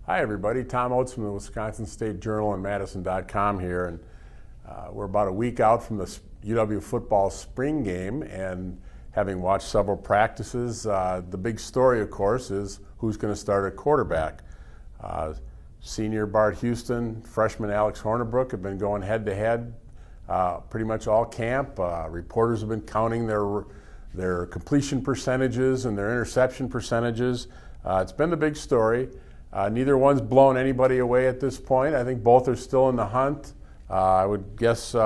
Hi everybody, Tom Oates from the Wisconsin State Journal and madison.com here, and we're about a week out from the UW football spring game, and having watched several practices, the big story of course is who's going to start at quarterback. Senior Bart Houston, freshman Alex Hornibrook have been going head to head pretty much all camp. Reporters have been counting their completion percentages and their interception percentages. It's been the big story. Neither one's blown anybody away at this point. I think both are still in the hunt. I would guess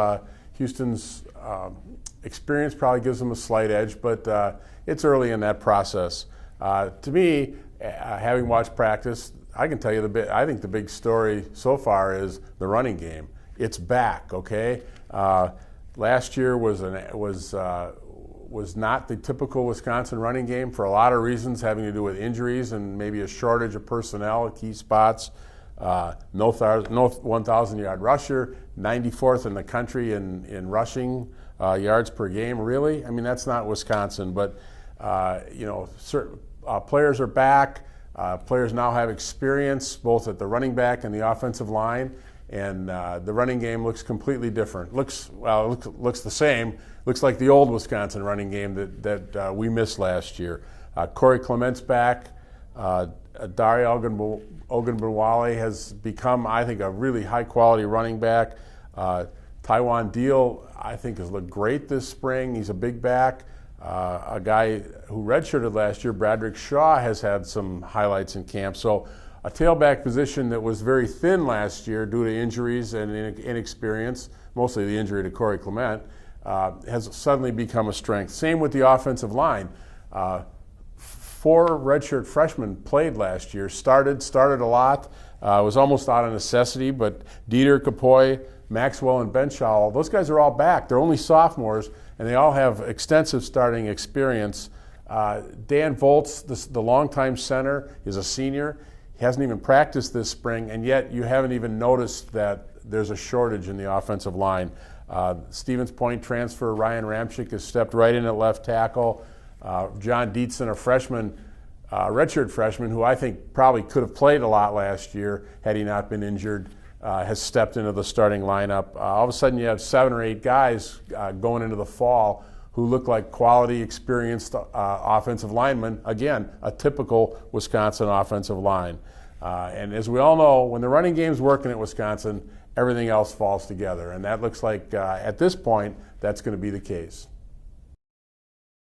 Houston's experience probably gives them a slight edge, but it's early in that process. To me, having watched practice, I can tell you I think the big story so far is the running game. It's back, okay? Last year was not the typical Wisconsin running game for a lot of reasons having to do with injuries and maybe a shortage of personnel at key spots. No 1,000-yard rusher, 94th in the country in rushing yards per game. Really? I mean, that's not Wisconsin, but certain players are back. Players now have experience both at the running back and the offensive line, and the running game looks completely different. Looks the same. Looks like the old Wisconsin running game that we missed last year. Corey Clement's back. Dari Ogunbowale has become, I think, a really high-quality running back. Taiwan Deal, I think, has looked great this spring. He's a big back. A guy who redshirted last year, Bradrick Shaw, has had some highlights in camp. So a tailback position that was very thin last year due to injuries and inexperience, mostly the injury to Corey Clement, has suddenly become a strength. Same with the offensive line. 4 redshirt freshmen played last year, started a lot. It was almost out of necessity, but Dieter, Kapoy, Maxwell, and Benchall, those guys are all back. They're only sophomores, and they all have extensive starting experience. Dan Volz, the longtime center, is a senior. He hasn't even practiced this spring, and yet you haven't even noticed that there's a shortage in the offensive line. Stevens Point transfer Ryan Ramczyk has stepped right in at left tackle. John Dietzen, a freshman, redshirt freshman, who I think probably could have played a lot last year had he not been injured, has stepped into the starting lineup. All of a sudden you have 7 or 8 guys going into the fall who look like quality, experienced offensive linemen. Again, a typical Wisconsin offensive line. And as we all know, when the running game's working at Wisconsin, everything else falls together. And that looks like, at this point, that's going to be the case.